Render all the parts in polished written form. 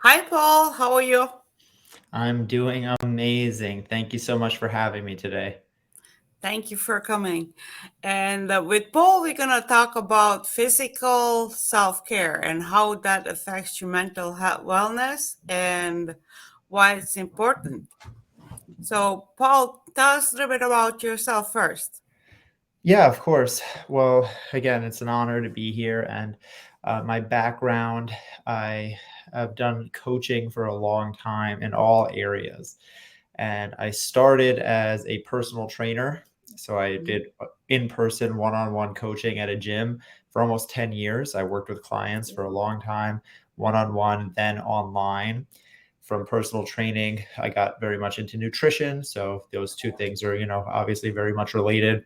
Hi, Paul. How are you? I'm doing amazing. Thank you so much for having me today. Thank you for coming. And with Paul, we're going to talk about physical self care and how that affects your mental health, wellness and why it's important. So, Paul, tell us a little bit about yourself first. Yeah, of course. Well, again, it's an honor to be here. And my background, I have done coaching for a long time in all areas. And I started as a personal trainer. So I Mhm. did in person, one on one coaching at a gym for almost 10 years. I worked with clients for a long time, one on one, then online. From personal training, I got very much into nutrition. So those two things are, obviously very much related.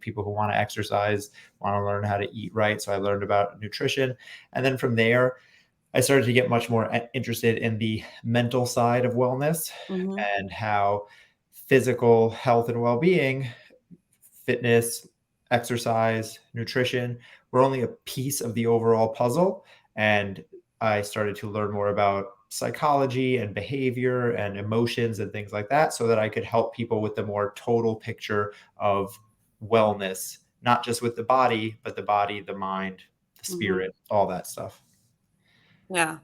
People who want to exercise want to learn how to eat right. So I learned about nutrition. And then from there, I started to get much more interested in the mental side of wellness Mm-hmm. and how physical health and well-being, fitness, exercise, nutrition were only a piece of the overall puzzle. And I started to learn more about psychology and behavior and emotions and things like that so that I could help people with the more total picture of wellness, not just with the body, the mind, the Mm-hmm. spirit, all that stuff. Yeah,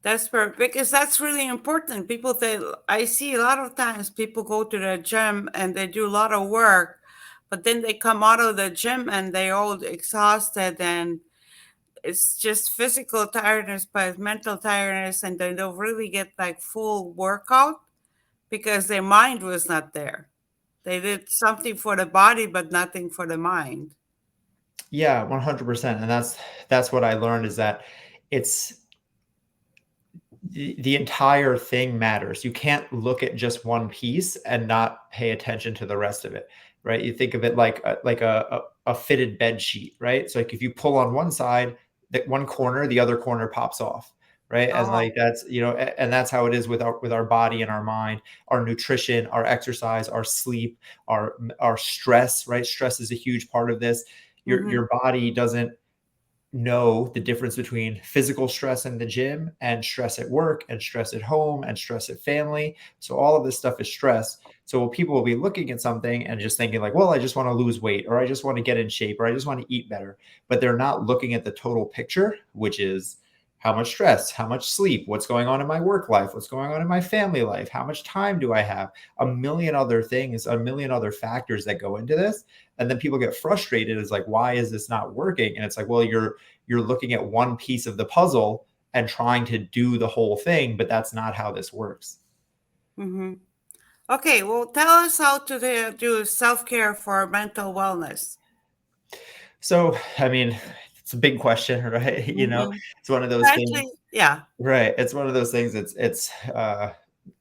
that's perfect because that's really important. People, I see a lot of times people go to the gym and they do a lot of work, but then they come out of the gym and they're all exhausted and it's just physical tiredness, but mental tiredness, and they don't really get like full workout because their mind was not there. They did something for the body, but nothing for the mind. Yeah, 100%. And that's what I learned is that it's the entire thing matters. You can't look at just one piece and not pay attention to the rest of it, right? You think of it like a fitted bed sheet, right? So like if you pull on one side, that one corner, the other corner pops off, right? As Oh, like that's and that's how it is with our body and our mind, our nutrition, our exercise, our sleep, our stress, right? Stress is a huge part of this. mm-hmm, Your body doesn't know the difference between physical stress in the gym and stress at work and stress at home and stress at family. So all of this stuff is stress. So people will be looking at something and just thinking like, well, I just want to lose weight or I just want to get in shape or I just want to eat better. But they're not looking at the total picture, which is how much stress, how much sleep, what's going on in my work life, what's going on in my family life, how much time do I have, a million other things, a million other factors that go into this. And then people get frustrated. It's like, why is this not working? And it's like, well, you're looking at one piece of the puzzle and trying to do the whole thing, but that's not how this works. mm-hmm. Okay, well, tell us how to do self care for mental wellness. So, I mean, it's a big question, right? Mm-hmm. It's one of those things, Actually, yeah. right? It's one of those things. It's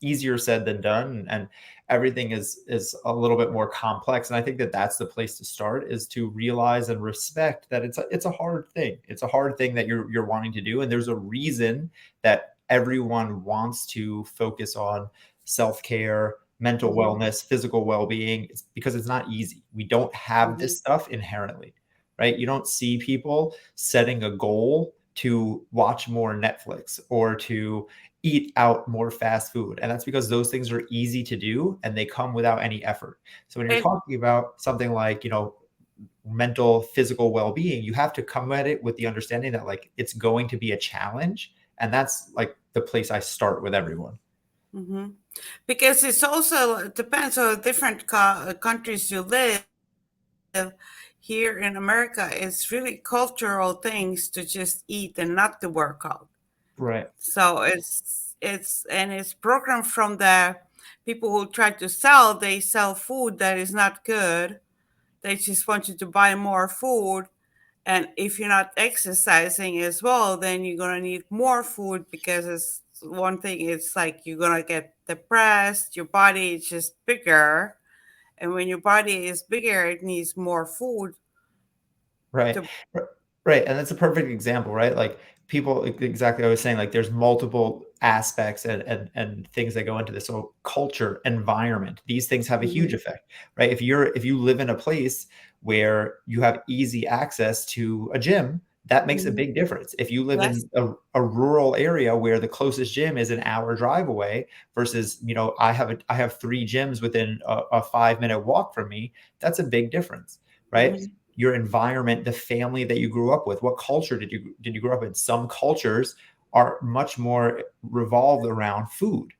easier said than done, and everything is a little bit more complex. And I think that that's the place to start is to realize and respect that it's a hard thing. It's a hard thing that you're wanting to do, and there's a reason that everyone wants to focus on self care, mental Mm-hmm. wellness, physical well being. It's because it's not easy. We don't have Mm-hmm. this stuff inherently, right? You don't see people setting a goal to watch more Netflix or to eat out more fast food. And that's because those things are easy to do and they come without any effort. So when you're And talking about something like, mental, physical well being, you have to come at it with the understanding that like it's going to be a challenge. And that's like the place I start with everyone. mm-hmm. Because it's also it depends on different countries you live. Here in America, it's really cultural things to just eat and not to work out. Right. So it's programmed from the people who try to sell. They sell food that is not good. They just want you to buy more food. And if you're not exercising as well, then you're gonna need more food because it's one thing. It's like you're gonna get depressed. Your body is just bigger, and when your body is bigger, it needs more food Right. to. R Right, and that's a perfect example, right? Like, people exactly what I was saying, like, there's multiple aspects and things that go into this. So, culture, environment, these things have a huge Mhm. effect, right? If you live in a place where you have easy access to a gym, that makes a Mhm. big difference. If you live Yes. in a rural area where the closest gym is an hour drive away versus, I have 3 gyms within a 5-minute walk from me, that's a big difference, right? Mhm. Your environment, the family that you grew up with, what culture did you grow up in? Some cultures are much more revolved around food.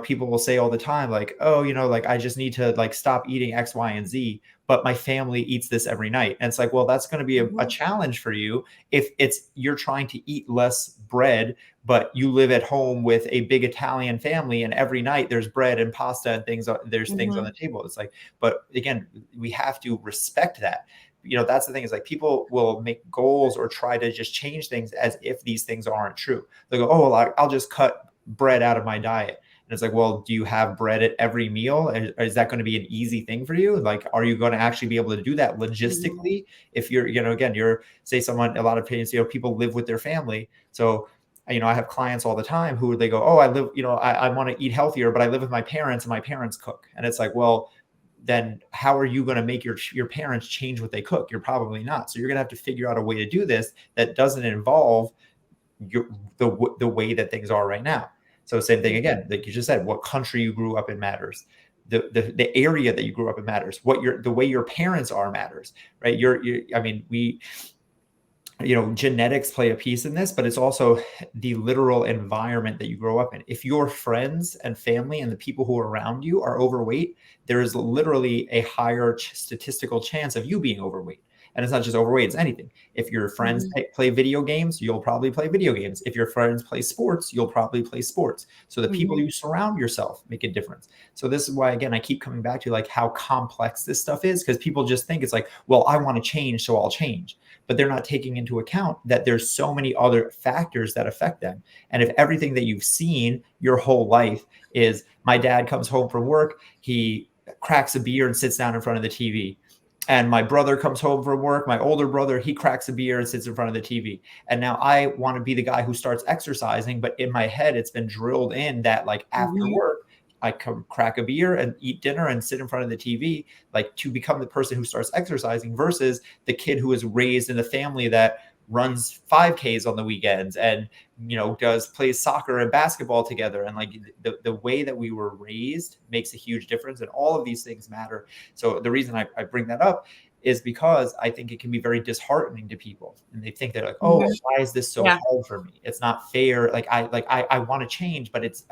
People will say all the time, like, oh, like I just need to like stop eating X, Y, and Z, but my family eats this every night. And it's like, well, that's going to be a Mhm. challenge for you if you're trying to eat less bread, but you live at home with a big Italian family and every night there's bread and pasta and there's things on the Mhm. table. It's like, but again, we have to respect that. That's the thing, is like people will make goals or try to just change things as if these things aren't true. They go, oh, well, I'll just cut bread out of my diet. And it's like, well, do you have bread at every meal? Is that going to be an easy thing for you? Like, are you going to actually be able to do that Mhm. logistically? If you're, again, say someone, a lot of patients, people live with their family. So, I have clients all the time who they go, oh, I live, I want to eat healthier, but I live with my parents and my parents cook. And it's like, well, then how are you going to make your parents change what they cook? You're probably not. So you're going to have to figure out a way to do this that doesn't involve your the way that things are right now. So same thing again, like you just said, what country you grew up in matters. The area that you grew up in matters. The way your parents are matters, right? I mean, genetics play a piece in this, but it's also the literal environment that you grow up in. If your friends and family and the people who are around you are overweight, there is literally a higher statistical chance of you being overweight. And it's not just overweight, it's anything. If your friends Mhm. play video games, you'll probably play video games. If your friends play sports, you'll probably play sports. So the people Mhm. you surround yourself make a difference. So this is why, again, I keep coming back to like how complex this stuff is, because people just think it's like, well, I want to change, so I'll change, but they're not taking into account that there's so many other factors that affect them. And if everything that you've seen your whole life is my dad comes home from work, he cracks a beer and sits down in front of the TV. And my brother comes home from work, my older brother, he cracks a beer and sits in front of the TV. And now I want to be the guy who starts exercising, but in my head, it's been drilled in that like after Mhm. work, I come crack a beer and eat dinner and sit in front of the TV, like to become the person who starts exercising versus the kid who is raised in a family that runs 5Ks on the weekends and plays soccer and basketball together. And like the way that we were raised makes a huge difference, and all of these things matter. So the reason I bring that up is because I think it can be very disheartening to people, and they think they're like, oh, Mhm. why is this so Yeah. hard for me? It's not fair. I want to change, but it's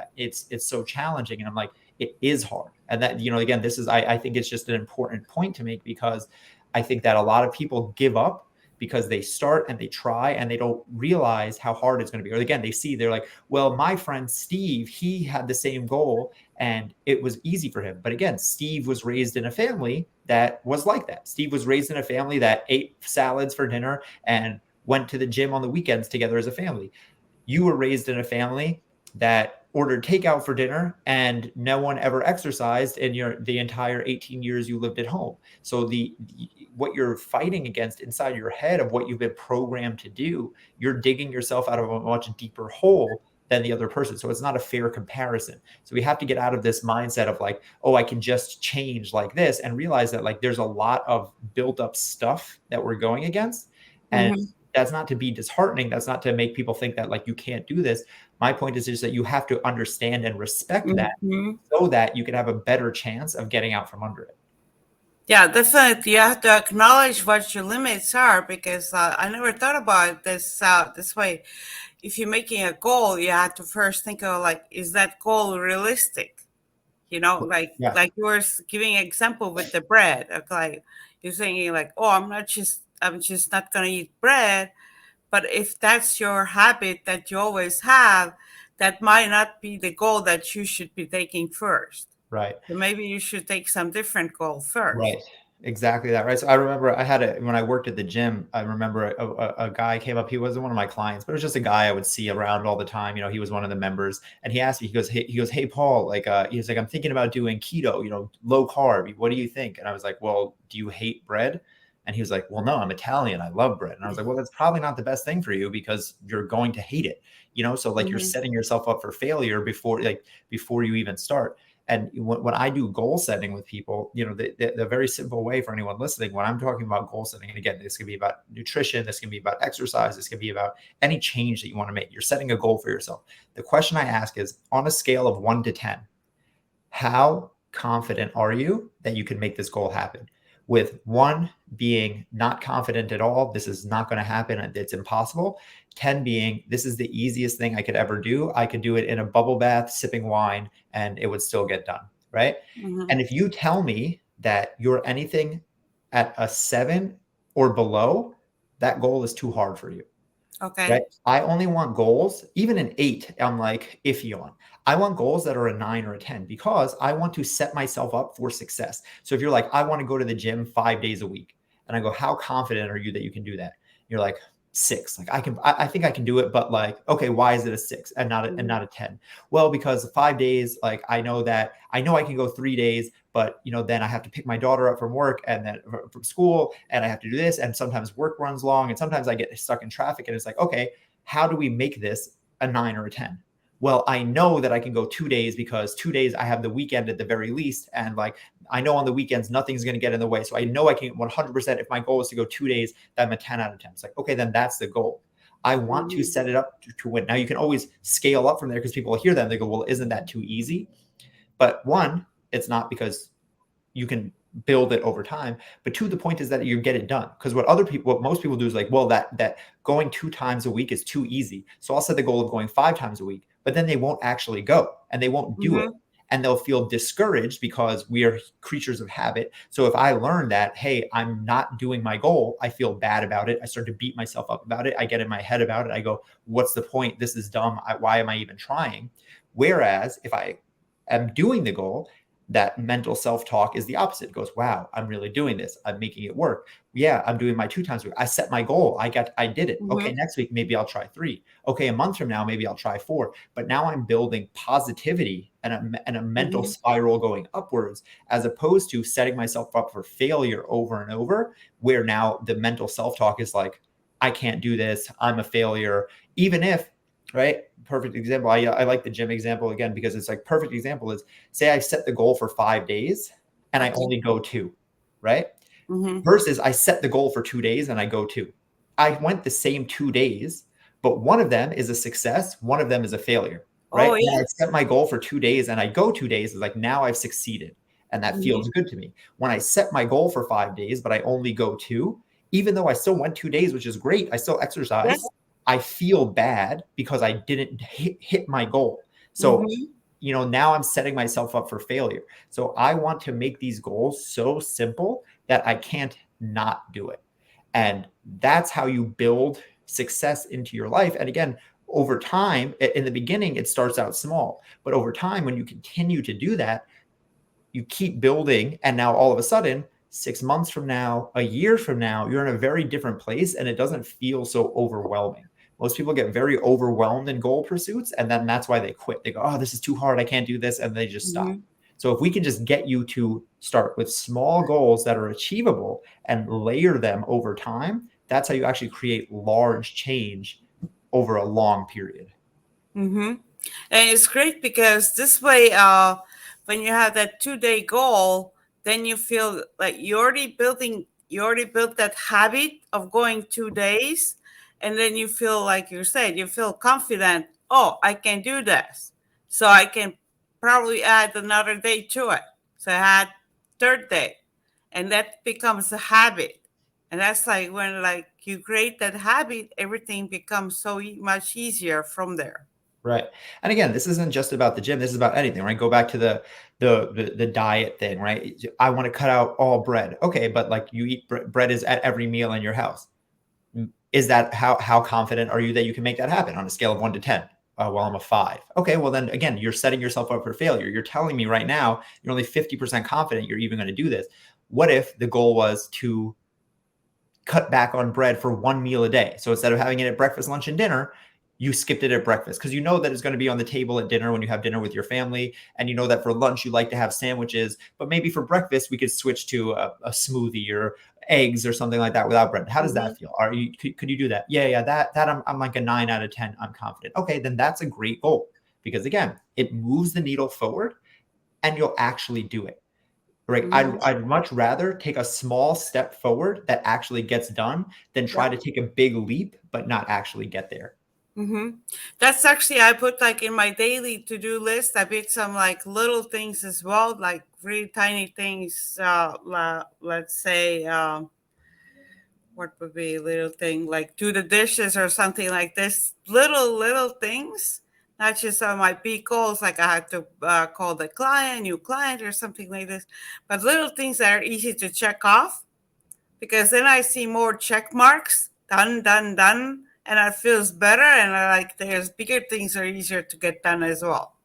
so challenging. And I'm like, it is hard. And that, again, this is, I think it's just an important point to make, because I think that a lot of people give up because they start and they try and they don't realize how hard it's going to be. Or again, they're like, well, my friend Steve, he had the same goal and it was easy for him. But again, Steve was raised in a family that was like that. Steve was raised in a family that ate salads for dinner and went to the gym on the weekends together as a family. You were raised in a family that ordered takeout for dinner and no one ever exercised in the entire 18 years you lived at home. So what you're fighting against inside your head of what you've been programmed to do, you're digging yourself out of a much deeper hole than the other person. So it's not a fair comparison. So we have to get out of this mindset of like, oh, I can just change like this, and realize that like there's a lot of built up stuff that we're going against. And Mhm. that's not to be disheartening. That's not to make people think that like you can't do this. My point is just that you have to understand and respect that Mhm. so that you can have a better chance of getting out from under it. Yeah, definitely. You have to acknowledge what your limits are, because I never thought about this way. If you're making a goal, you have to first think of like, is that goal realistic? Yeah, Like you were giving example with the bread. Like you're saying like, oh, I'm just not gonna eat bread. But if that's your habit that you always have, that might not be the goal that you should be taking first. right. So maybe you should take some different goal first. Right. Exactly that. Right. So I remember when I worked at the gym, I remember a guy came up. He wasn't one of my clients, but it was just a guy I would see around all the time. He was one of the members, and he asked me, hey, Paul, like, he's like, I'm thinking about doing keto, low carb. What do you think? And I was like, well, do you hate bread? And he was like, well, no, I'm Italian. I love bread. And I was like, well, that's probably not the best thing for you because you're going to hate it, so like you're Mhm. setting yourself up for failure before you even start. And when I do goal setting with people, the very simple way for anyone listening, when I'm talking about goal setting, and again, this can be about nutrition, this can be about exercise, this can be about any change that you want to make. You're setting a goal for yourself. The question I ask is, on a scale of 1 to 10, how confident are you that you can make this goal happen? With 1 being not confident at all, this is not going to happen, it's impossible. 10 being, this is the easiest thing I could ever do. I could do it in a bubble bath, sipping wine, and it would still get done, right? Mm-hmm. And if you tell me that you're anything at a 7 or below, that goal is too hard for you. Okay. Right? I only want goals, even an 8, I'm like iffy on. I want goals that are a 9 or a 10 because I want to set myself up for success. So if you're like, I want to go to the gym 5 days a week, and I go, how confident are you that you can do that? You're like, 6. Like I think I can do it, but like, okay, why is it a 6 and not a 10? Well, because 5 days, like I know I can go 3 days, but then I have to pick my daughter up from work and then from school, and I have to do this. And sometimes work runs long, and sometimes I get stuck in traffic, and it's like, okay, how do we make this a 9 or a 10? Well, I know that I can go 2 days because 2 days I have the weekend at the very least. And like, I know on the weekends, nothing's going to get in the way. So I know I can 100%, if my goal is to go 2 days, then I'm a 10 out of 10. It's like, okay, then that's the goal. I want to set it up to win. Now you can always scale up from there because people will hear them. They go, well, isn't that too easy? But 1, it's not, because you can build it over time. But 2, the point is that you get it done. Because what most people do is like, well, that going 2 times a week is too easy. So I'll set the goal of going 5 times a week, but then they won't actually go and they won't do it. And they'll feel discouraged because we are creatures of habit. So if I learn that, hey, I'm not doing my goal, I feel bad about it. I start to beat myself up about it. I get in my head about it. I go, what's the point? This is dumb. Why am I even trying? Whereas if I am doing the goal, that mental self-talk is the opposite. It goes, wow, I'm really doing this. I'm making it work. Yeah, I'm doing my 2 times a week. I set my goal. I did it. Okay, next week, maybe I'll try 3. Okay, a month from now, maybe I'll try 4. But now I'm building positivity and a mental spiral going upwards, as opposed to setting myself up for failure over and over, where now the mental self-talk is like, I can't do this. I'm a failure. Even if, right? Perfect example. I like the gym example again, because it's like, perfect example is, say I set the goal for 5 days and I only go 2, right? Versus I set the goal for 2 days and I go 2. I went the same 2 days, but one of them is a success. One of them is a failure, right? When I set my goal for 2 days and I go 2 days, it's like, now I've succeeded. And that feels good to me. When I set my goal for 5 days, but I only go 2, even though I still went 2 days, which is great, I still exercise. I feel bad because I didn't hit my goal. So, now I'm setting myself up for failure. So I want to make these goals so simple that I can't not do it. And that's how you build success into your life. And again, over time, in the beginning, it starts out small, but over time, when you continue to do that, you keep building. And now all of a sudden, 6 months from now, a year from now, you're in a very different place, and it doesn't feel so overwhelming. Most people get very overwhelmed in goal pursuits, and then that's why they quit. They go, oh, this is too hard. I can't do this. And they just stop. So if we can just get you to start with small goals that are achievable and layer them over time, that's how you actually create large change over a long period. And it's great because this way, when you have that 2-day goal, then you feel like you already built that habit of going 2 days. And then you feel, like you said, you feel confident. Oh, I can do this. So I can probably add another day to it. So I had 3rd day, and that becomes a habit. And that's like when you create that habit, everything becomes so much easier from there. Right. And again, this isn't just about the gym. This is about anything, right? Go back to the diet thing, right? I want to cut out all bread. Okay. But like, you eat bread is at every meal in your house. Is that how confident are you that you can make that happen on a scale of 1 to 10? Well, I'm a 5. Okay. Well, then again, you're setting yourself up for failure. You're telling me right now, you're only 50% confident you're even going to do this. What if the goal was to cut back on bread for 1 meal a day? So instead of having it at breakfast, lunch, and dinner, you skipped it at breakfast, because you know that it's going to be on the table at dinner when you have dinner with your family. And you know that for lunch, you like to have sandwiches, but maybe for breakfast, we could switch to a smoothie or eggs or something like that without bread. How does that feel? Could you do that? Yeah. That I'm like a 9 out of 10. I'm confident. Okay, then that's a great goal, because again, it moves the needle forward. and you'll actually do it. Right. Hmm. I'd much rather take a small step forward that actually gets done than Yeah. try to take a big leap, but not actually get there. Hmm. That's actually, I put like in my daily to do list, I put some like little things as well, like really tiny things. Let's say, what would be a little thing like do the dishes or something like this, little things, not just on my big goals like I had to call the client, new client or something like this, but little things that are easy to check off, because then I see more check marks, done, done, done, and it feels better, and I like there's bigger things are easier to get done as well.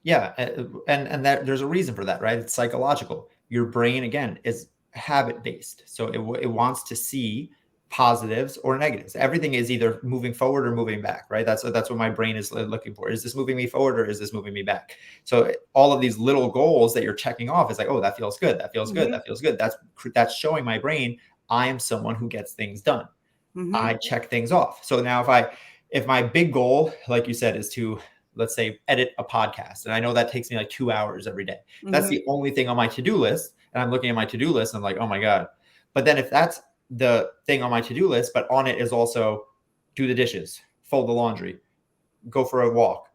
Yeah, and that there's a reason for that, right? It's psychological. Your brain again is habit based, so it wants to see positives or negatives. Everything is either moving forward or moving back, right? That's what my brain is looking for. Is this moving me forward or is this moving me back? So all of these little goals that you're checking off is like, oh, that feels good, that feels good, Mm-hmm. that feels good. That's showing my brain I am someone who gets things done. Mm-hmm. I check things off. So now if my big goal, like you said, is to, let's say, edit a podcast, and I know that takes me like 2 hours every day. That's Mm-hmm. the only thing on my to-do list. And I'm looking at my to-do list and I'm like, oh my God. But then if that's the thing on my to-do list, but on it is also do the dishes, fold the laundry, go for a walk,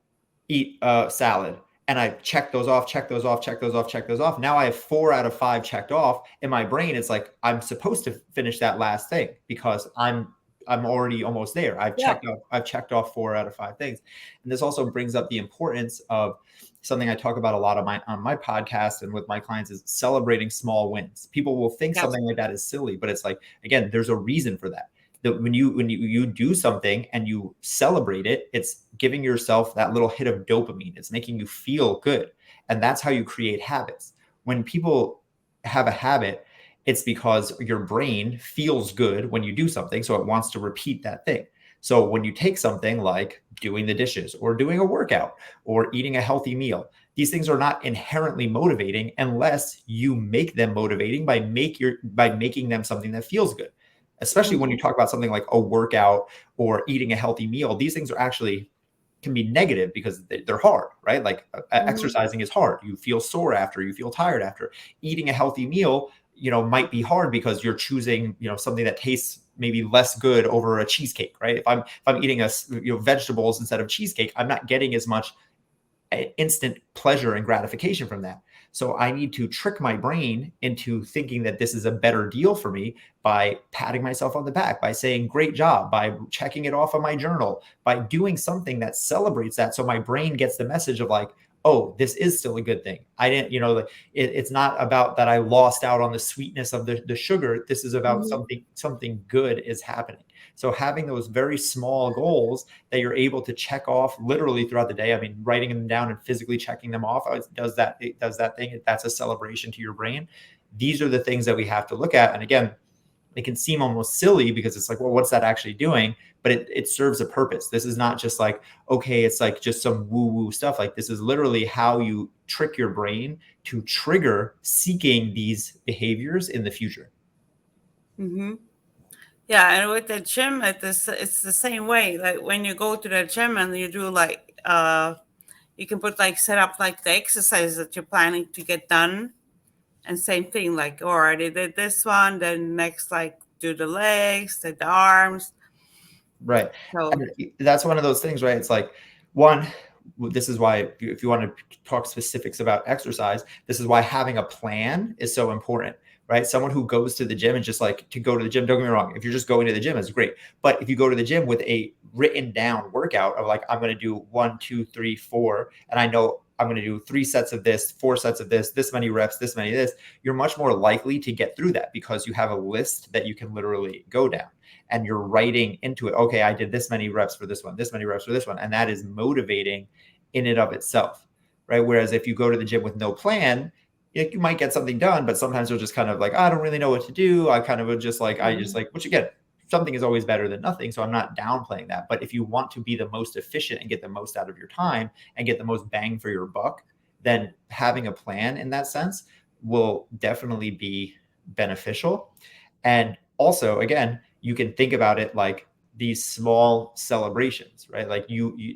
eat a salad. And I check those off, check those off, check those off, check those off. Now I have 4 out of 5 checked off. In my brain, it's like I'm supposed to finish that last thing because I'm already almost there. Yeah. I've checked off 4 out of 5 things. And this also brings up the importance of something I talk about a lot on my podcast and with my clients is celebrating small wins. People will think Yes. something like that is silly, but it's like, again, there's a reason for that. That when you do something and you celebrate it, it's giving yourself that little hit of dopamine. It's making you feel good. And that's how you create habits. When people have a habit, it's because your brain feels good when you do something, so it wants to repeat that thing. So when you take something like doing the dishes or doing a workout or eating a healthy meal, these things are not inherently motivating unless you make them motivating by making them something that feels good. Especially when you Mm-hmm. talk about something like a workout or eating a healthy meal, these things are actually can be negative because they're hard, right? Like Mm-hmm. exercising is hard. You feel sore after, you feel tired after. Eating a healthy meal, might be hard because you're choosing, something that tastes maybe less good over a cheesecake, right? If I'm eating vegetables instead of cheesecake, I'm not getting as much instant pleasure and gratification from that. So I need to trick my brain into thinking that this is a better deal for me by patting myself on the back, by saying great job, by checking it off on my journal, by doing something that celebrates that. So my brain gets the message of like, oh, this is still a good thing. I didn't, it's not about that I lost out on the sweetness of the sugar. This is about Mm-hmm. something good is happening. So having those very small goals that you're able to check off literally throughout the day. I mean, writing them down and physically checking them off it does that thing. That's a celebration to your brain. These are the things that we have to look at. And again, it can seem almost silly because it's like, well, what's that actually doing? But it serves a purpose. This is not just like, okay, it's like just some woo-woo stuff. Like this is literally how you trick your brain to trigger seeking these behaviors in the future. Mm-hmm. Yeah, and with the gym, it's the same way. Like when you go to the gym and you do like you can put like set up like the exercise that you're planning to get done, and same thing like, oh, I already did this one, then next like do the legs, then the arms. Right. So And that's one of those things, right? It's like, one, this is why, if you want to talk specifics about exercise, this is why having a plan is so important, right? Someone who goes to the gym and just like to go to the gym, don't get me wrong, if you're just going to the gym, it's great. But if you go to the gym with a written down workout of like, I'm going to do 1, 2, 3, 4, and I know I'm going to do 3 sets of this, 4 sets of this many reps, this many of this, you're much more likely to get through that because you have a list that you can literally go down and you're writing into it, okay, I did this many reps for this one, this many reps for this one. And that is motivating in and of itself, right? Whereas if you go to the gym with no plan, you might get something done, but sometimes you'll just kind of like, I don't really know what to do. I kind of would just like, mhm. which again, something is always better than nothing. So I'm not downplaying that. But if you want to be the most efficient and get the most out of your time and get the most bang for your buck, then having a plan in that sense will definitely be beneficial. And also, again, you can think about it like these small celebrations, right? Like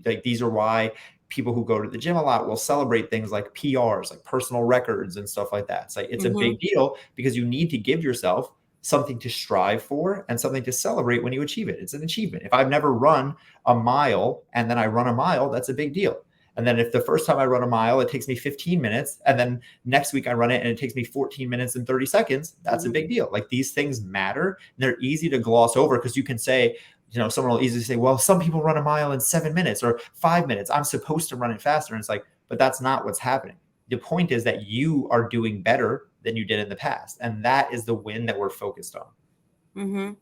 like these are why people who go to the gym a lot will celebrate things like PRs, like personal records and stuff like that. It's like, it's a Mm-hmm. big deal because you need to give yourself something to strive for and something to celebrate when you achieve it. It's an achievement. If I've never run a mile and then I run a mile, that's a big deal. And then if the first time I run a mile, it takes me 15 minutes, and then next week I run it and it takes me 14 minutes and 30 seconds, that's a big deal. Like, these things matter. They're easy to gloss over because you can say, someone will easily say, well, some people run a mile in 7 minutes or 5 minutes. I'm supposed to run it faster. And it's like, but that's not what's happening. The point is that you are doing better than you did in the past. And that is the win that we're focused on. Mm-hmm.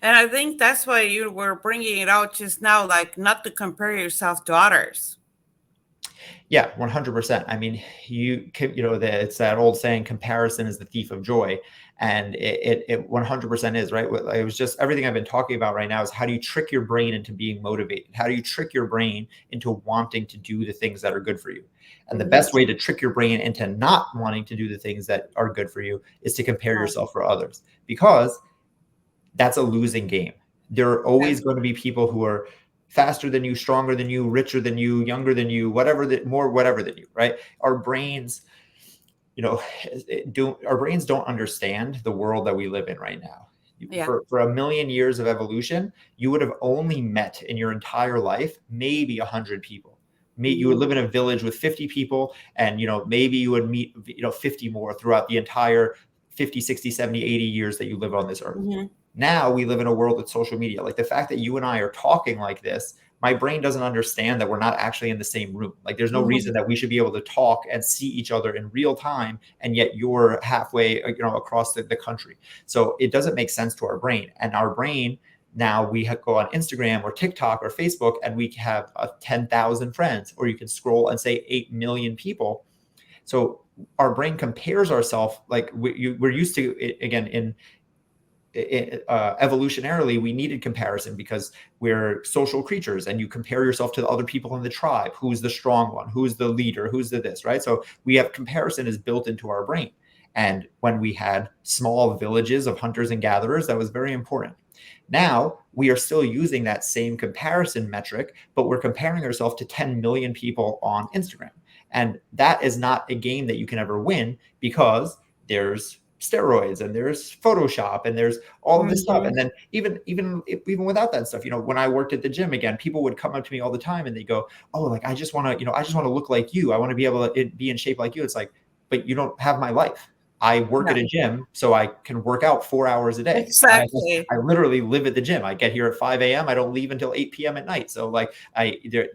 And I think that's why you were bringing it out just now, like not to compare yourself to others. Yeah, 100%. I mean, it's that old saying, comparison is the thief of joy. And it 100% is, right? It was just everything I've been talking about right now is how do you trick your brain into being motivated? How do you trick your brain into wanting to do the things that are good for you? And the best way to trick your brain into not wanting to do the things that are good for you is to compare yourself for others, because that's a losing game. There are always going to be people who are faster than you, stronger than you, richer than you, younger than you, whatever than you, right? Our brains, don't understand the world that we live in right now. Yeah. For a million years of evolution, you would have only met in your entire life maybe 100 people. You would live in a village with 50 people, and maybe you would meet 50 more throughout the entire 50, 60, 70, 80 years that you live on this earth. Mm-hmm. Now we live in a world with social media. Like, the fact that you and I are talking like this, my brain doesn't understand that we're not actually in the same room. Like, there's no reason that we should be able to talk and see each other in real time, and yet you're halfway, across the country. So it doesn't make sense to our brain. And our brain, now we go on Instagram or TikTok or Facebook, and we have 10,000 friends, or you can scroll and say 8 million people. So our brain compares ourselves, like we're used to it, again, evolutionarily, we needed comparison because we're social creatures, and you compare yourself to the other people in the tribe. Who's the strong one? Who's the leader? Who's the this, right? So we have comparison is built into our brain. And when we had small villages of hunters and gatherers, that was very important. Now we are still using that same comparison metric, but we're comparing ourselves to 10 million people on Instagram. And that is not a game that you can ever win, because there's steroids and there's Photoshop and there's all of this stuff. And then even without that stuff, when I worked at the gym, again, people would come up to me all the time and they go, oh, like, I just want to look like you. I want to be able to be in shape like you. It's like, but you don't have my life. I work at a gym, so I can work out 4 hours a day. Exactly. I literally live at the gym. I get here at 5 a.m. I don't leave until 8 p.m. at night. So like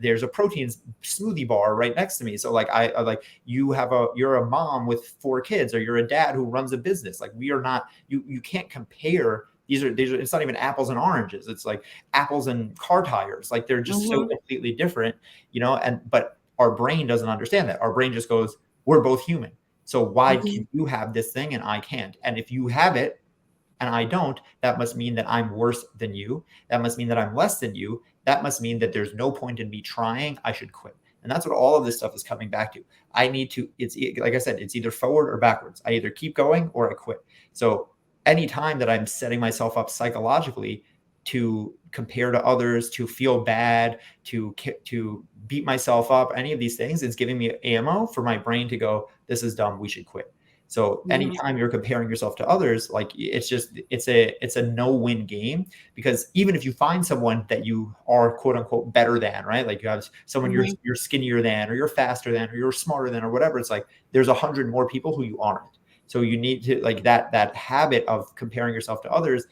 there's a protein smoothie bar right next to me. So like I like you're a mom with 4 kids, or you're a dad who runs a business. Like, we are not, you can't compare. These are it's not even apples and oranges. It's like apples and car tires. Like, they're just so completely different, but our brain doesn't understand that. Our brain just goes, we're both human. So why can you have this thing and I can't? And if you have it and I don't, that must mean that I'm worse than you. That must mean that I'm less than you. That must mean that there's no point in me trying. I should quit. And that's what all of this stuff is coming back to. It's like I said, it's either forward or backwards. I either keep going or I quit. So anytime that I'm setting myself up psychologically to compare to others, to feel bad, to beat myself up, any of these things, it's giving me ammo for my brain to go, this is dumb, we should quit. So anytime you're comparing yourself to others, like, it's a no-win game, because even if you find someone that you are quote unquote better than, right? Like, you have someone you're skinnier than, or you're faster than, or you're smarter than, or whatever. It's like, there's 100 more people who you aren't. So you need to, like, that habit of comparing yourself to others.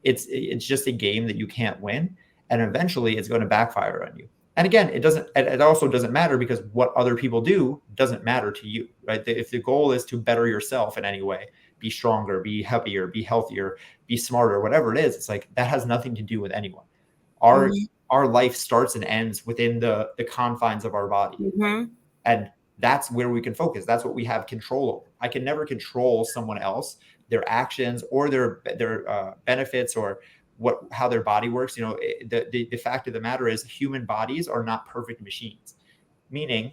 It's just a game that you can't win, and eventually it's going to backfire on you. And again, it also doesn't matter, because what other people do doesn't matter to you, right? If the goal is to better yourself in any way, be stronger, be happier, be healthier, be smarter, whatever it is, it's like, that has nothing to do with anyone. Our life starts and ends within the confines of our body. And that's where we can focus. That's what we have control over. I can never control someone else, their actions, or their benefits, or how their body works. The fact of the matter is, human bodies are not perfect machines. Meaning,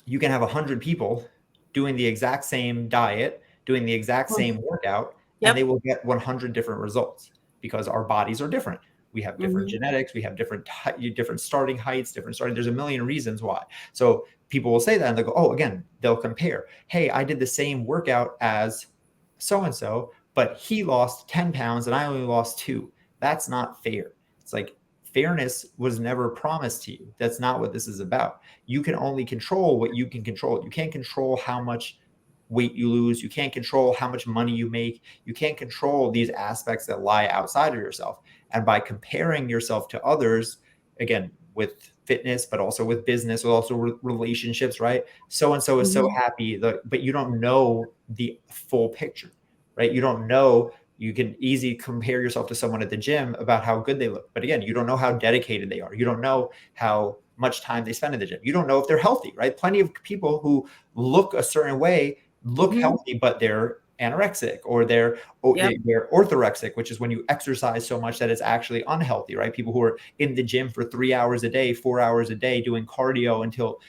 you can have 100 people doing the exact same diet, doing the exact same workout, and they will get 100 different results, because our bodies are different. We have different Mhm. genetics. We have different starting heights, there's a million reasons why. So people will say that and they'll go, oh, again, they'll compare. Hey, I did the same workout as so-and-so, but he lost 10 pounds and I only lost 2. That's not fair. It's like fairness was never promised to you. That's not what this is about. You can only control what you can control. You can't control how much weight you lose. You can't control how much money you make. You can't control these aspects that lie outside of yourself. And by comparing yourself to others, again, with fitness, but also with business, but also relationships, right? So and so is so Mhm. happy, but you don't know the full picture, right? You don't know. You can easily compare yourself to someone at the gym about how good they look. But again, you don't know how dedicated they are. You don't know how much time they spend in the gym. You don't know if they're healthy, right? Plenty of people who look a certain way look Mhm. healthy, but they're anorexic or Yep. they're orthorexic, which is when you exercise so much that it's actually unhealthy, right? People who are in the gym for 3 hours a day, 4 hours a day doing cardio until,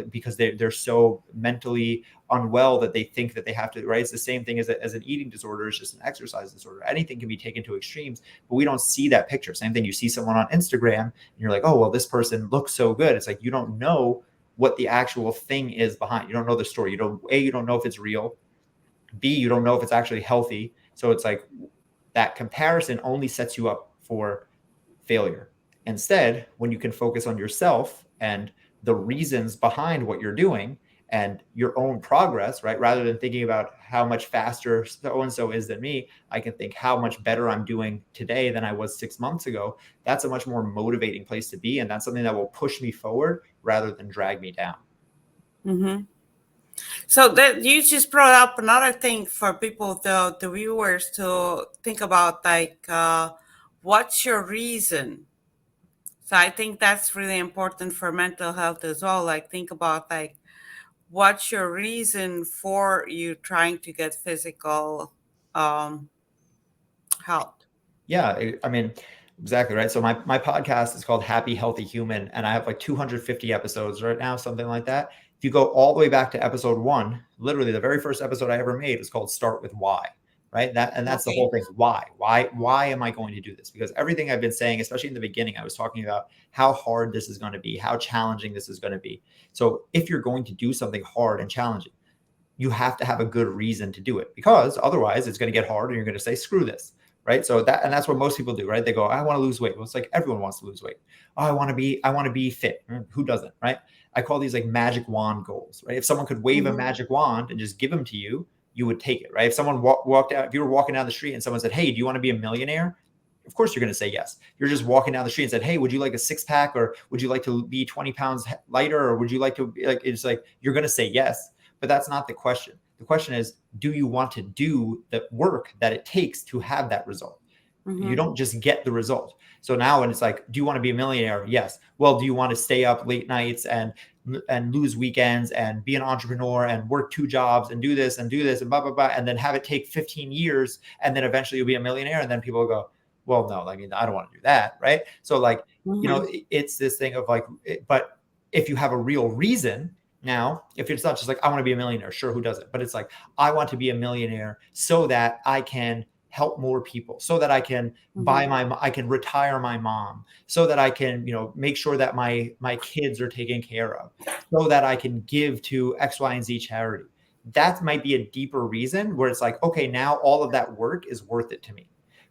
because they're so mentally unwell that they think that they have to, right? It's the same thing as an eating disorder. It's just an exercise disorder. Anything can be taken to extremes, but we don't see that picture. Same thing, you see someone on Instagram and you're like, oh, well, this person looks so good. It's like, you don't know what the actual thing is behind. You don't know the story. You don't know if it's real. B, you don't know if it's actually healthy. So it's like that comparison only sets you up for failure. Instead, when you can focus on yourself and the reasons behind what you're doing and your own progress, right? Rather than thinking about how much faster so and so is than me, I can think how much better I'm doing today than I was 6 months ago. That's a much more motivating place to be. And that's something that will push me forward rather than drag me down. Mhm. So that you just brought up another thing for people, the viewers, to think about, like, what's your reason? So I think that's really important for mental health as well. Like, think about, like, what's your reason for you trying to get physical um, health? Yeah, I mean, exactly right. So my podcast is called Happy Healthy Human, and I have like 250 episodes right now, something like that. If you go all the way back to episode 1, literally the very first episode I ever made is called Start with Why, right? That's the whole Okay. thing. Why am I going to do this? Because everything I've been saying, especially in the beginning, I was talking about how hard this is going to be, how challenging this is going to be. So if you're going to do something hard and challenging, you have to have a good reason to do it, because otherwise it's going to get hard and you're going to say, screw this. Right. So that's what most people do, right? They go, I want to lose weight. Well, it's like everyone wants to lose weight. Oh, I want to be fit. Who doesn't? Right. I call these like magic wand goals, right? If someone could wave a Hmm. magic wand and just give them to you, you would take it, right? If someone walked out, if you were walking down the street and someone said, hey, do you want to be a millionaire? Of course you're going to say yes. You're just walking down the street and said, hey, would you like a 6-pack, or would you like to be 20 pounds lighter, or would you like to be like, it's like, you're going to say yes. But that's not the question. The question is, do you want to do the work that it takes to have that result? You Hmm. don't just get the result. So now when it's like, do you want to be a millionaire? Yes. Well, do you want to stay up late nights and lose weekends and be an entrepreneur and work 2 jobs and do this and blah, blah, blah, and then have it take 15 years and then eventually you'll be a millionaire? And then people will go, well, no, I mean, I don't want to do that. Right. So like, Hmm. it's this thing of like, but if you have a real reason, now, if it's not just like, I want to be a millionaire, sure, who doesn't? But it's like, I want to be a millionaire so that I can help more people, so that I can Hmm. I can retire my mom, so that I can, make sure that my kids are taken care of, so that I can give to X, Y, and Z charity. That might be a deeper reason where it's like, okay, now all of that work is worth it to me,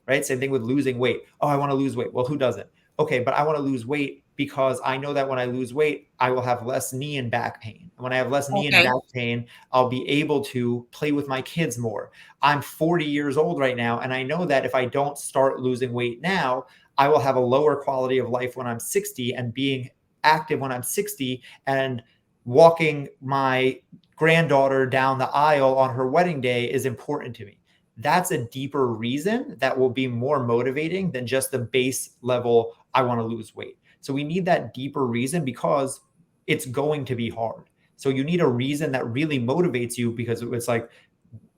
right? Same thing with losing weight. Oh, I want to lose weight. Well, who doesn't? Okay, but I want to lose weight because I know that when I lose weight, I will have less knee and back pain. And when I have less knee and Okay. back pain, I'll be able to play with my kids more. I'm 40 years old right now, and I know that if I don't start losing weight now, I will have a lower quality of life when I'm 60, and being active when I'm 60 and walking my granddaughter down the aisle on her wedding day is important to me. That's a deeper reason that will be more motivating than just the base level, I want to lose weight. So we need that deeper reason because it's going to be hard. So you need a reason that really motivates you, because it's like,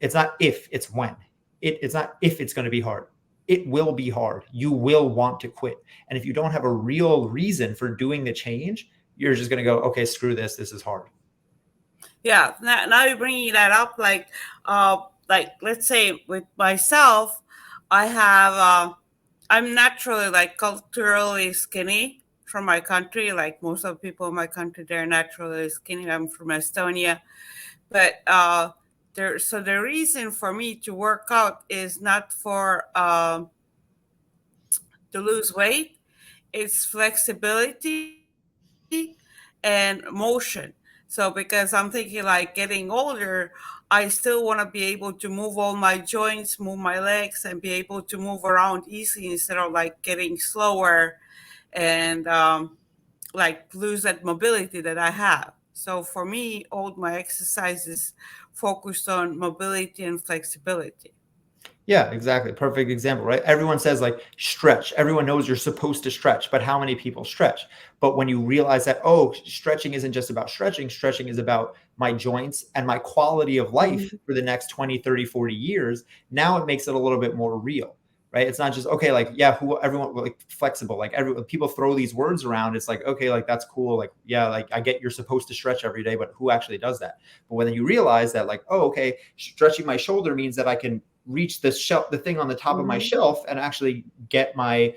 it's not if, it's when. It's not if it's going to be hard. It will be hard. You will want to quit. And if you don't have a real reason for doing the change, you're just going to go, okay, screw this. This is hard. Yeah. Now you're bringing that up, like let's say with myself, I have I'm naturally like culturally skinny from my country. Like most of the people in my country, they're naturally skinny. I'm from Estonia, but so the reason for me to work out is not for to lose weight. It's flexibility and motion. So because I'm thinking like getting older, I still want to be able to move all my joints, move my legs, and be able to move around easily instead of like getting slower and like lose that mobility that I have. So for me, all my exercises focused on mobility and flexibility. Yeah, exactly. Perfect example, right? Everyone says like stretch. Everyone knows you're supposed to stretch, but how many people stretch? But when you realize that, oh, stretching isn't just about stretching, stretching is about my joints and my quality of life Mhm. for the next 20, 30, 40 years, now it makes it a little bit more real, right? It's not just, okay, like, yeah, who everyone like flexible, like everyone, people throw these words around. It's like, okay, like that's cool. Like, yeah, like I get you're supposed to stretch every day, but who actually does that? But when you realize that, like, oh, okay, stretching my shoulder means that I can reach the shelf, the thing on the top of my Mhm. shelf, and actually get my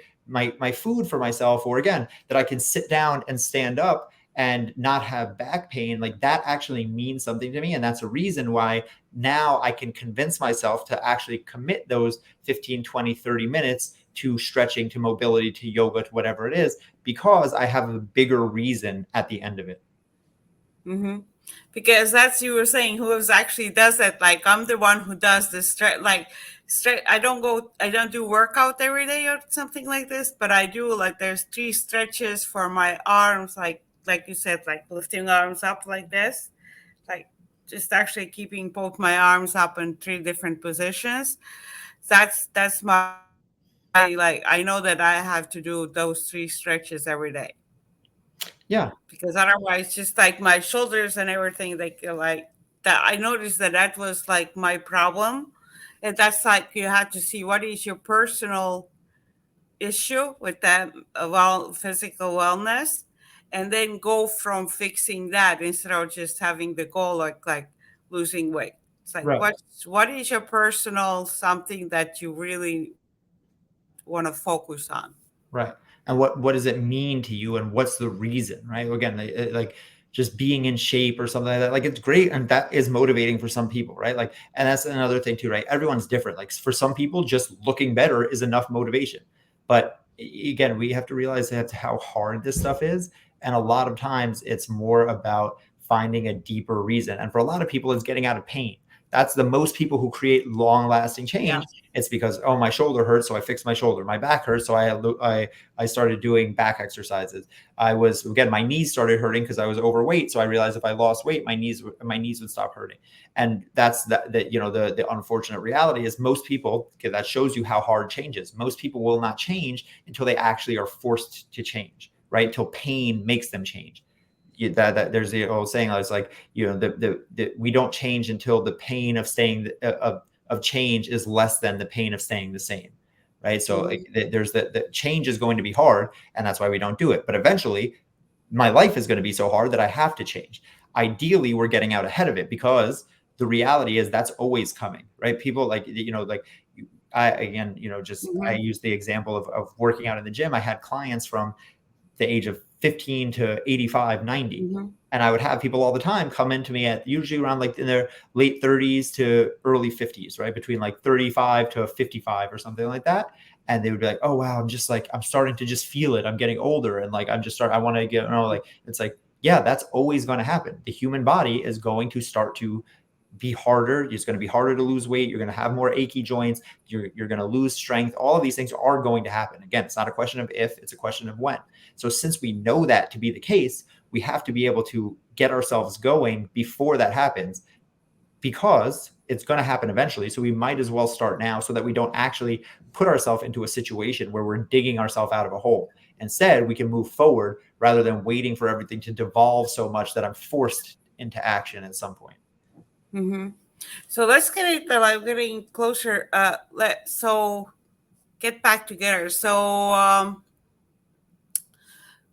food for myself, or again, that I can sit down and stand up and not have back pain, like that actually means something to me. And that's a reason why now I can convince myself to actually commit those 15, 20, 30 minutes to stretching, to mobility, to yoga, to whatever it is, because I have a bigger reason at the end of it. Mm-hmm. Because that's you were saying who is actually does it. Like I'm the one who does the stretch. Like stretch. I don't do workout every day or something like this. But I do like there's three stretches for my arms. Like you said, like lifting arms up like this. Like just actually keeping both my arms up in three different positions. That's my like I know that I have to do those three stretches every day Yeah. because otherwise just like my shoulders and everything like that. I noticed that that was like my problem, and that's like you have to see what is your personal issue with that physical wellness, and then go from fixing that instead of just having the goal like losing weight. It's like Right. what is your personal something that you really want to focus on. Right. And what does it mean to you, and what's the reason, right? Again, like just being in shape or something like that. Like it's great, and that is motivating for some people, right? Like, and that's another thing too, right? Everyone's different. Like for some people, just looking better is enough motivation. But again, we have to realize that's how hard this stuff is. And a lot of times it's more about finding a deeper reason. And for a lot of people, it's getting out of pain. That's the most people who create long lasting Yeah. change. It's because, oh, my shoulder hurts, so I fixed my shoulder. My back hurts, so I started doing back exercises. I was, again, my knees started hurting because I was overweight, so I realized if I lost weight, my knees would stop hurting. And that's that you know, the unfortunate reality is most people, okay, that shows you how hard change is. Most people will not change until they actually are forced to change, right? Till pain makes them change. That there's the old saying, it's like, you know, the we don't change until the pain of staying of change is less than the pain of staying the same, right? So Mhm. like, there's the change is going to be hard, and that's why we don't do it. But eventually, my life is going to be so hard that I have to change. Ideally, we're getting out ahead of it, because the reality is that's always coming, right? People like, you know, like I, again, you know, just I Mhm. use the example of working out in the gym. I had clients from the age of 15 to 85, 90. Mhm. And I would have people all the time come into me at usually around like in their late 30s to early 50s, right? Between like 35 to 55 or something like that. And they would be like, oh, wow, I'm just like, I'm starting to just feel it. I'm getting older. And like, I want to get, you know, like, it's like, yeah, that's always going to happen. The human body is going to start to be harder. It's going to be harder to lose weight. You're going to have more achy joints. You're going to lose strength. All of these things are going to happen. Again, it's not a question of if, it's a question of when. So since we know that to be the case, we have to be able to get ourselves going before that happens, because it's going to happen eventually. So we might as well start now, so that we don't actually put ourselves into a situation where we're digging ourselves out of a hole. Instead, we can move forward rather than waiting for everything to devolve so much that I'm forced into action at some point. Mhm. So let's get it like getting closer. So get back together. So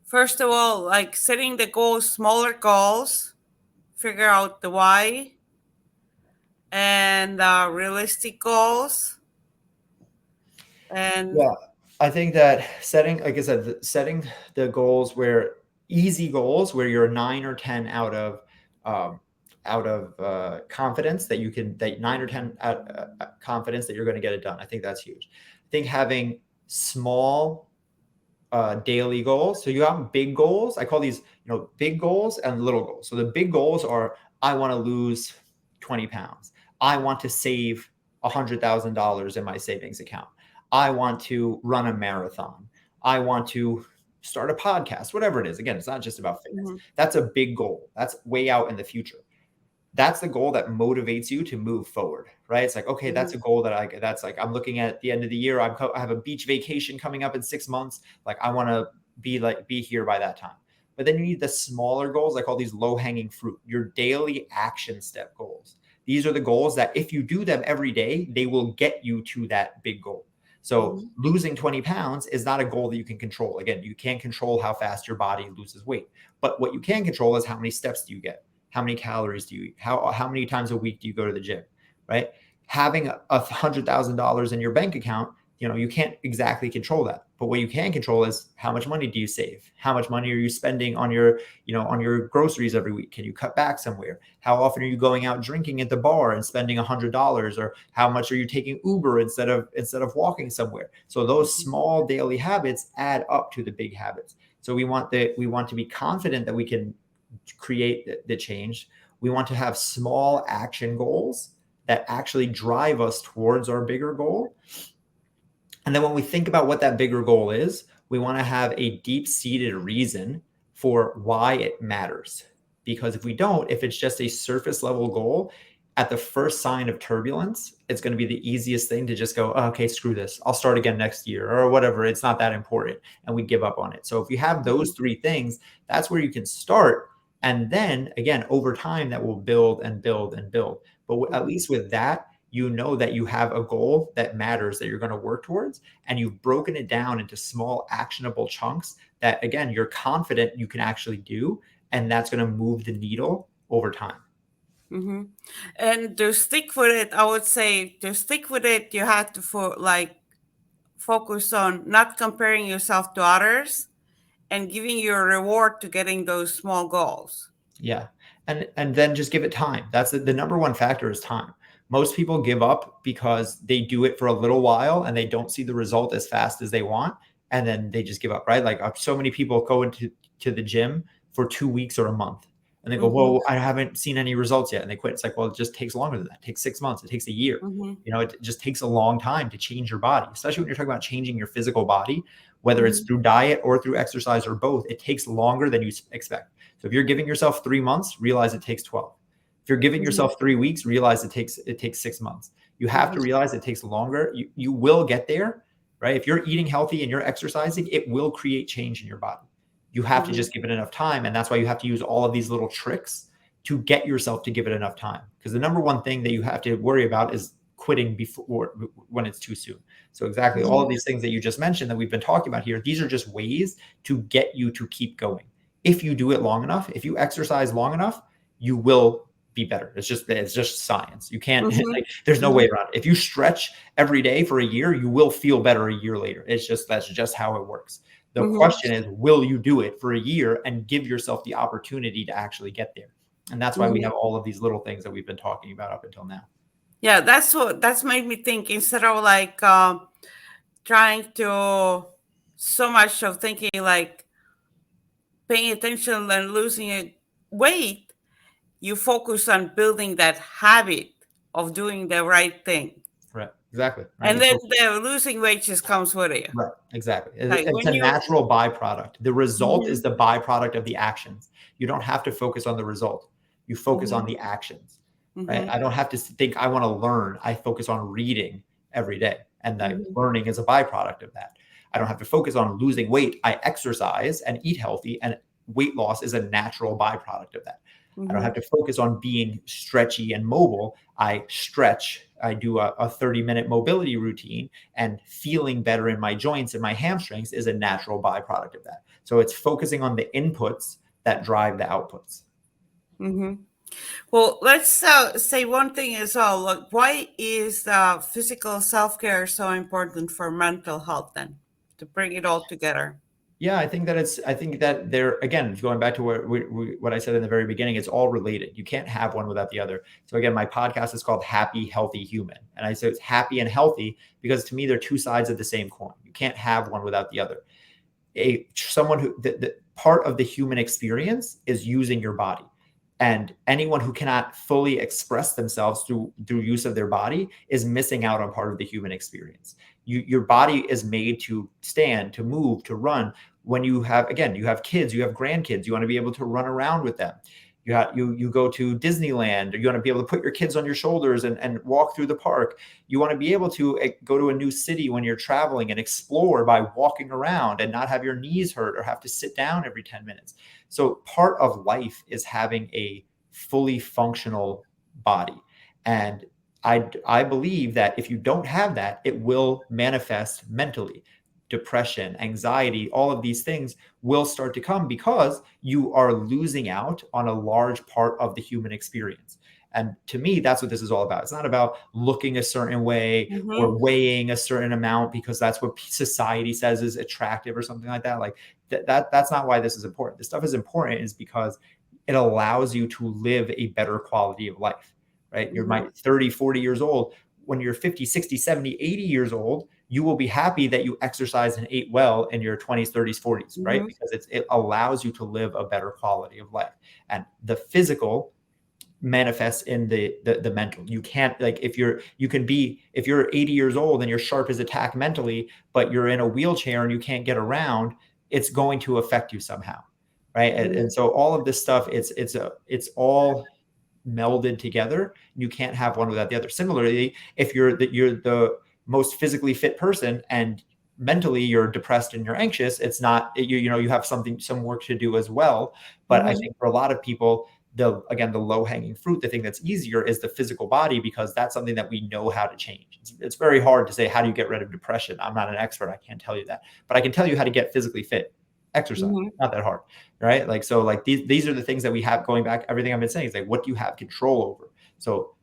first of all, like setting the goals, smaller goals, figure out the why, and realistic goals, and Yeah. I think that setting, like I said, setting the goals where easy goals where you're 9 or 10 out of confidence that you can, that 9 or 10 confidence that you're going to get it done. I think that's huge. I think having small daily goals. So you have big goals. I call these, big goals and little goals. So the big goals are, I want to lose 20 pounds. I want to save $100,000 in my savings account. I want to run a marathon. I want to start a podcast, whatever it is. Again, it's not just about fitness. That's a big goal. That's way out in the future. That's the goal that motivates you to move forward, right? It's like, okay, that's a goal that's like, I'm looking at the end of the year. I have a beach vacation coming up in 6 months. Like, I want to be here by that time. But then you need the smaller goals. I call these low hanging fruit, your daily action step goals. These are the goals that if you do them every day, they will get you to that big goal. So losing 20 pounds is not a goal that you can control. Again, you can't control how fast your body loses weight, but what you can control is how many steps do you get? How many calories do you eat? How many times a week do you go to the gym, right? Having $100,000 in your bank account, you can't exactly control that. But what you can control is how much money do you save? How much money are you spending on your groceries every week? Can you cut back somewhere? How often are you going out drinking at the bar and spending $100? Or how much are you taking Uber instead of walking somewhere? So those small daily habits add up to the big habits. So we want to be confident that we can create the change. We want to have small action goals that actually drive us towards our bigger goal. And then when we think about what that bigger goal is, we want to have a deep-seated reason for why it matters. Because if it's just a surface level goal, at the first sign of turbulence, it's going to be the easiest thing to just go, oh, okay, screw this. I'll start again next year or whatever. It's not that important. And we give up on it. So if you have those 3 things, that's where you can start. And then again, over time, that will build and build and build. But at least with that, that you have a goal that matters that you're going to work towards, and you've broken it down into small actionable chunks that, again, you're confident you can actually do. And that's going to move the needle over time. And to stick with it, I would say to stick with it, you have to focus on not comparing yourself to others and giving you a reward to getting those small goals. Yeah. And then just give it time. That's the number one factor is time. Most people give up because they do it for a little while and they don't see the result as fast as they want. And then they just give up, right? Like so many people go into the gym for 2 weeks or a month and they go, whoa, I haven't seen any results yet. And they quit. It's like, well, it just takes longer than that. It takes 6 months. It takes a year. It just takes a long time to change your body, especially when you're talking about changing your physical body, whether it's through diet or through exercise or both. It takes longer than you expect. So if you're giving yourself 3 months, realize it takes 12. If you're giving yourself 3 weeks, realize it takes 6 months. You have to realize it takes longer. You will get there, right? If you're eating healthy and you're exercising, it will create change in your body. You have to just give it enough time. And that's why you have to use all of these little tricks to get yourself to give it enough time. Because the number one thing that you have to worry about is quitting when it's too soon. So exactly all of these things that you just mentioned that we've been talking about here, these are just ways to get you to keep going. If you do it long enough, if you exercise long enough, you will be better. It's just science. You can't, there's no way around it. If you stretch every day for a year, you will feel better a year later. That's just how it works. The question is, will you do it for a year and give yourself the opportunity to actually get there? And that's why we have all of these little things that we've been talking about up until now. Yeah, that's made me think, instead of trying to so much of thinking paying attention and losing weight, you focus on building that habit of doing the right thing. Right. Exactly. Right? And then the losing weight just comes with it. Right. Exactly. It's a natural byproduct. The result is the byproduct of the actions. You don't have to focus on the result. You focus on the actions. Right. I don't have to think I want to learn. I focus on reading every day. And learning is a byproduct of that. I don't have to focus on losing weight. I exercise and eat healthy, and weight loss is a natural byproduct of that. I don't have to focus on being stretchy and mobile. I stretch. I do a 30-minute mobility routine, and feeling better in my joints and my hamstrings is a natural byproduct of that. So it's focusing on the inputs that drive the outputs. Well, let's say one thing as well. Why is physical self-care so important for mental health then? to bring it all together? Yeah, I think that they're, again, going back to what I said in the very beginning, it's all related. You can't have one without the other. So again, my podcast is called Happy, Healthy Human. And I say it's happy and healthy because to me, they're two sides of the same coin. You can't have one without the other. Someone who, the part of the human experience is using your body. And anyone who cannot fully express themselves through use of their body is missing out on part of the human experience. Your body is made to stand, to move, to run. When you have, again, you have kids, you have grandkids, you want to be able to run around with them. You go to Disneyland, or you want to be able to put your kids on your shoulders and walk through the park. You want to be able to go to a new city when you're traveling and explore by walking around and not have your knees hurt or have to sit down every 10 minutes. So part of life is having a fully functional body. And I believe that if you don't have that, it will manifest mentally. Depression, anxiety, all of these things will start to come because you are losing out on a large part of the human experience. And to me, that's what this is all about. It's not about looking a certain way or weighing a certain amount because that's what society says is attractive or something like that. Like that's not why this is important. This stuff is important is because it allows you to live a better quality of life, right? You're 30, 40 years old. When you're 50, 60, 70, 80 years old, you will be happy that you exercised and ate well in your 20s, 30s, 40s, right? Because it allows you to live a better quality of life. And the physical manifests in the mental. You can't, like, if you're 80 years old and you're sharp as a tack mentally, but you're in a wheelchair and you can't get around, it's going to affect you somehow, right? And so all of this stuff, it's all melded together. You can't have one without the other. Similarly, if you're the most physically fit person and mentally you're depressed and you're anxious, it's not, you have some work to do as well. But I think for a lot of people, the low hanging fruit, the thing that's easier is the physical body, because that's something that we know how to change. It's very hard to say, how do you get rid of depression? I'm not an expert. I can't tell you that, but I can tell you how to get physically fit. Exercise, not that hard, right? Like, so like these are the things that we have. Going back, everything I've been saying is like, what do you have control over? So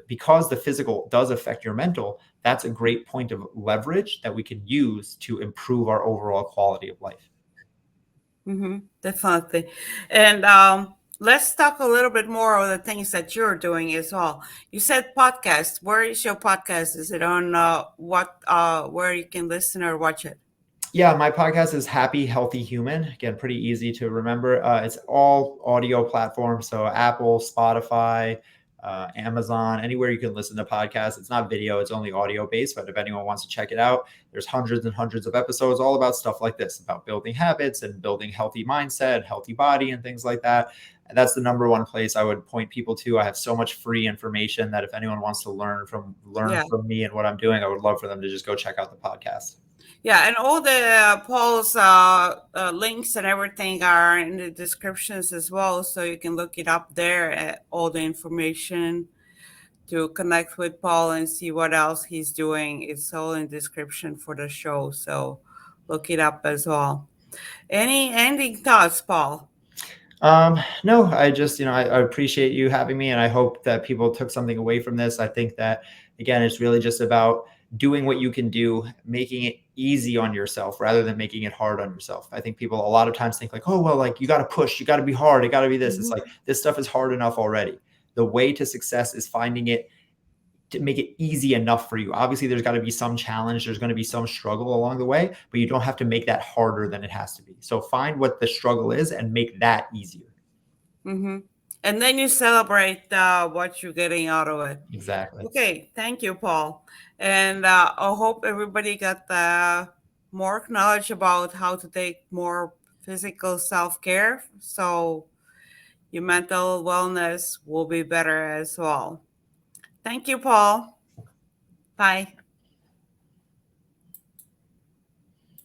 because the physical does affect your mental, that's a great point of leverage that we can use to improve our overall quality of life. Definitely. And let's talk a little bit more of the things that you're doing as well. You said podcast. Where is your podcast? Is it on where you can listen or watch it? Yeah, my podcast is Happy, Healthy Human. Again, pretty easy to remember. It's all audio platforms, so Apple, Spotify, Amazon, anywhere you can listen to podcasts. It's not video, it's only audio based, but if anyone wants to check it out, there's hundreds and hundreds of episodes all about stuff like this, about building habits and building healthy mindset, healthy body, and things like that. And that's the number one place I would point people to. I have so much free information that if anyone wants to learn from me and what I'm doing, I would love for them to just go check out the podcast. Yeah, and all the Paul's links and everything are in the descriptions as well, so you can look it up there, all the information to connect with Paul and see what else he's doing. It's all in description for the show, so look it up as well. Any ending thoughts, Paul? No, I just, I appreciate you having me, and I hope that people took something away from this. I think that, again, it's really just about doing what you can do, making it easy on yourself rather than making it hard on yourself. I think people a lot of times think like, oh, well, like, you got to push, you got to be hard, it got to be this. It's like, this stuff is hard enough already. The way to success is finding it to make it easy enough for you. Obviously, there's got to be some challenge, there's going to be some struggle along the way, but you don't have to make that harder than it has to be. So find what the struggle is and make that easier. And then you celebrate what you're getting out of it. Exactly. Okay, thank you, Paul. And I hope everybody got more knowledge about how to take more physical self-care, so your mental wellness will be better as well. Thank you, Paul. Bye.